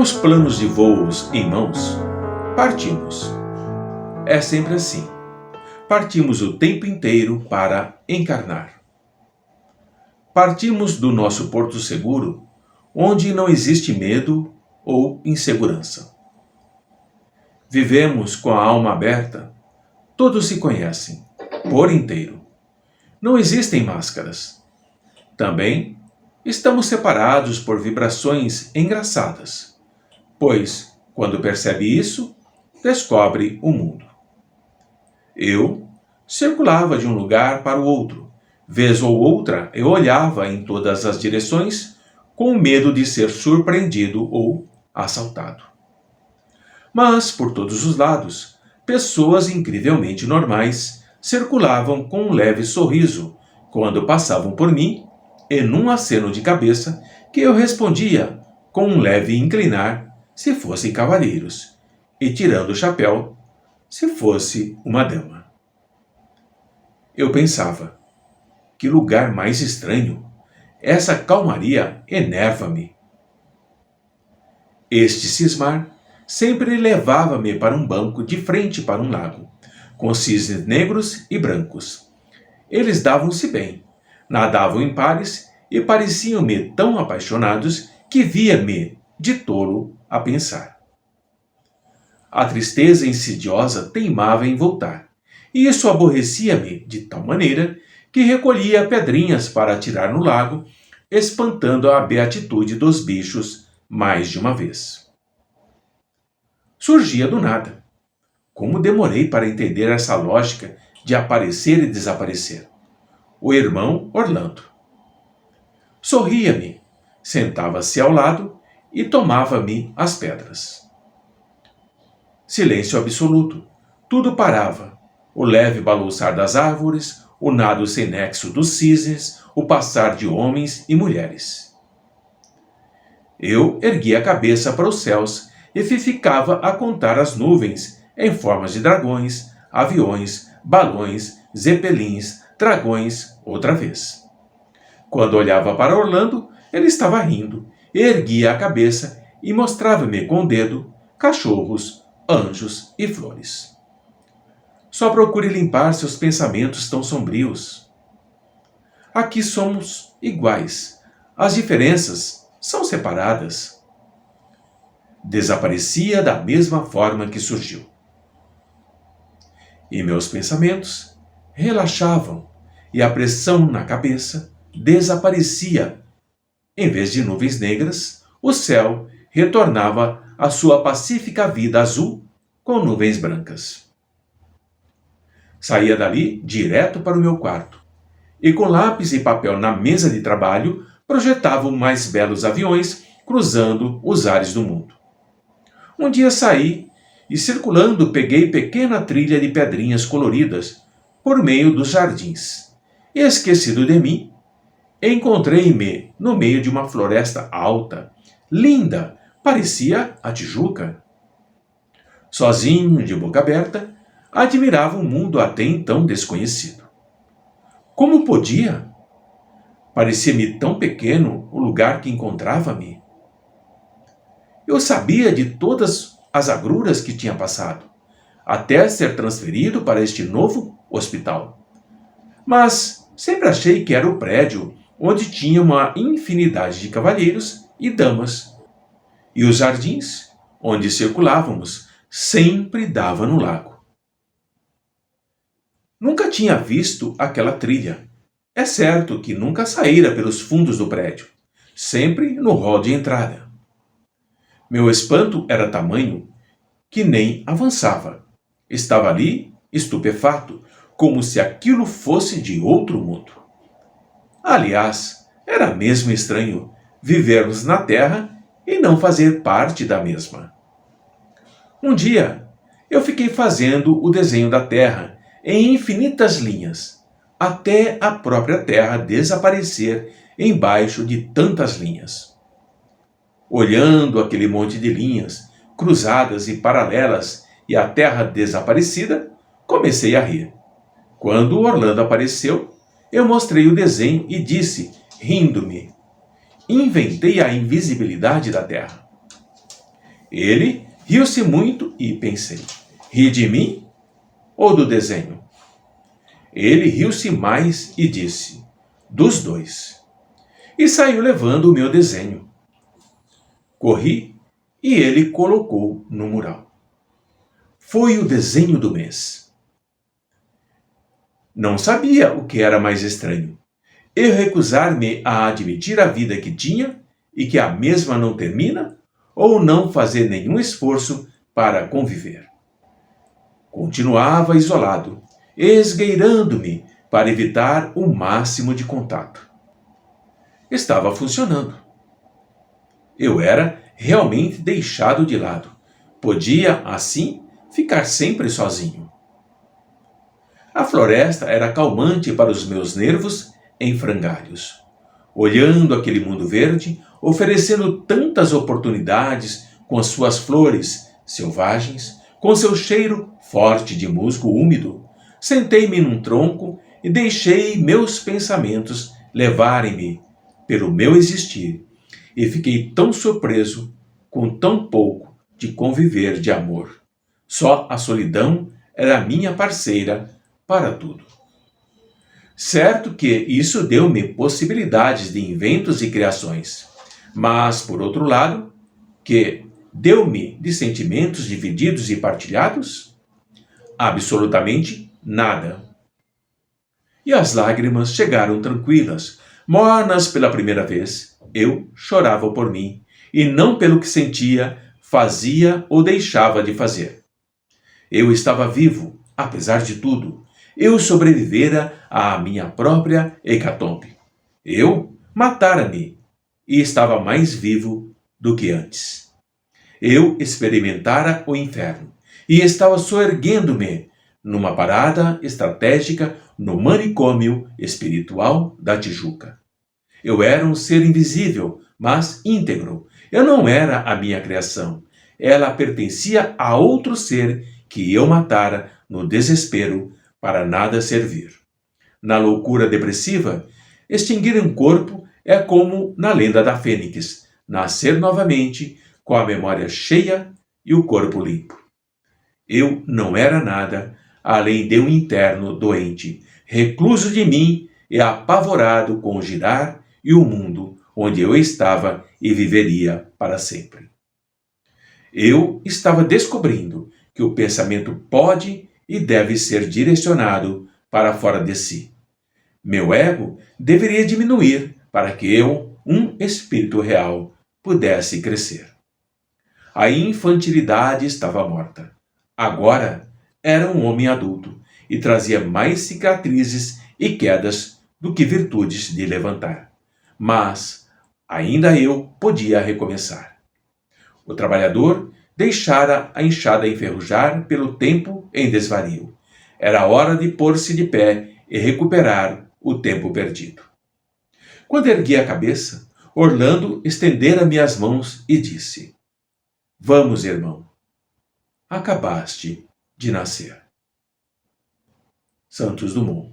Com os planos de voos em mãos, partimos. É sempre assim. Partimos o tempo inteiro para encarnar. Partimos do nosso porto seguro, onde não existe medo ou insegurança. Vivemos com a alma aberta. Todos se conhecem, por inteiro. Não existem máscaras. Também estamos separados por vibrações engraçadas, pois, quando percebe isso, descobre o mundo. Eu circulava de um lugar para o outro. Vez ou outra, eu olhava em todas as direções com medo de ser surpreendido ou assaltado. Mas, por todos os lados, pessoas incrivelmente normais circulavam com um leve sorriso quando passavam por mim e num aceno de cabeça que eu respondia com um leve inclinar se fossem cavalheiros e tirando o chapéu se fosse uma dama. Eu pensava, que lugar mais estranho! Essa calmaria enerva-me. Este cismar sempre levava-me para um banco de frente para um lago, com cisnes negros e brancos. Eles davam-se bem, nadavam em pares e pareciam-me tão apaixonados que via-me de tolo a pensar. A tristeza insidiosa teimava em voltar, e isso aborrecia-me de tal maneira que recolhia pedrinhas para atirar no lago, espantando a beatitude dos bichos mais de uma vez. Surgia do nada. Como demorei para entender essa lógica de aparecer e desaparecer. O irmão Orlando. Sorria-me, sentava-se ao lado e tomava-me as pedras. Silêncio absoluto. Tudo parava. O leve balouçar das árvores, o nado sem nexo dos cisnes, o passar de homens e mulheres. Eu ergui a cabeça para os céus e ficava a contar as nuvens em formas de dragões, aviões, balões, zeppelins, dragões, outra vez. Quando olhava para Orlando, ele estava rindo, erguia a cabeça e mostrava-me com o dedo cachorros, anjos e flores. Só procure limpar seus pensamentos tão sombrios. Aqui somos iguais. As diferenças são separadas. Desaparecia da mesma forma que surgiu. E meus pensamentos relaxavam e a pressão na cabeça desaparecia. Em vez de nuvens negras, o céu retornava à sua pacífica vida azul com nuvens brancas. Saía dali direto para o meu quarto e, com lápis e papel na mesa de trabalho, projetava os mais belos aviões cruzando os ares do mundo. Um dia saí e, circulando, peguei pequena trilha de pedrinhas coloridas por meio dos jardins. E, esquecido de mim, encontrei-me no meio de uma floresta alta, linda, parecia a Tijuca. Sozinho, de boca aberta, admirava um mundo até então desconhecido. Como podia? Parecia-me tão pequeno o lugar que encontrava-me. Eu sabia de todas as agruras que tinha passado, até ser transferido para este novo hospital. Mas sempre achei que era o prédio onde tinha uma infinidade de cavalheiros e damas. E os jardins, onde circulávamos, sempre dava no lago. Nunca tinha visto aquela trilha. É certo que nunca saíra pelos fundos do prédio, sempre no hall de entrada. Meu espanto era tamanho que nem avançava. Estava ali, estupefato, como se aquilo fosse de outro mundo. Aliás, era mesmo estranho vivermos na Terra e não fazer parte da mesma. Um dia, eu fiquei fazendo o desenho da Terra em infinitas linhas, até a própria Terra desaparecer embaixo de tantas linhas. Olhando aquele monte de linhas, cruzadas e paralelas, e a Terra desaparecida, comecei a rir. Quando Orlando apareceu, eu mostrei o desenho e disse, rindo-me, inventei a invisibilidade da Terra. Ele riu-se muito e pensei: ri de mim ou do desenho? Ele riu-se mais e disse: dos dois. E saiu levando o meu desenho. Corri e ele colocou no mural. Foi o desenho do mês. Não sabia o que era mais estranho: eu recusar-me a admitir a vida que tinha e que a mesma não termina, ou não fazer nenhum esforço para conviver. Continuava isolado, esgueirando-me para evitar o máximo de contato. Estava funcionando. Eu era realmente deixado de lado. Podia, assim, ficar sempre sozinho. A floresta era calmante para os meus nervos em frangalhos. Olhando aquele mundo verde, oferecendo tantas oportunidades com as suas flores selvagens, com seu cheiro forte de musgo úmido, sentei-me num tronco e deixei meus pensamentos levarem-me pelo meu existir, e fiquei tão surpreso com tão pouco de conviver de amor. Só a solidão era minha parceira para tudo. Certo que isso deu-me possibilidades de inventos e criações, mas, por outro lado, que deu-me de sentimentos divididos e partilhados? Absolutamente nada. E as lágrimas chegaram tranquilas, mornas pela primeira vez. Eu chorava por mim, e não pelo que sentia, fazia ou deixava de fazer. Eu estava vivo, apesar de tudo. Eu sobrevivera à minha própria hecatombe. Eu matara-me e estava mais vivo do que antes. Eu experimentara o inferno e estava soerguendo-me numa parada estratégica no manicômio espiritual da Tijuca. Eu era um ser invisível, mas íntegro. Eu não era a minha criação. Ela pertencia a outro ser que eu matara no desespero para nada servir. Na loucura depressiva, extinguir um corpo é como na lenda da Fênix, nascer novamente com a memória cheia e o corpo limpo. Eu não era nada além de um interno doente, recluso de mim e apavorado com o girar e o mundo onde eu estava e viveria para sempre. Eu estava descobrindo que o pensamento pode e deve ser direcionado para fora de si. Meu ego deveria diminuir para que eu, um espírito real, pudesse crescer. A infantilidade estava morta. Agora era um homem adulto e trazia mais cicatrizes e quedas do que virtudes de levantar. Mas ainda eu podia recomeçar. O trabalhador deixara a enxada enferrujar pelo tempo em desvario. Era hora de pôr-se de pé e recuperar o tempo perdido. Quando ergui a cabeça, Orlando estendera-me as mãos e disse: vamos, irmão. Acabaste de nascer. Santos Dumont.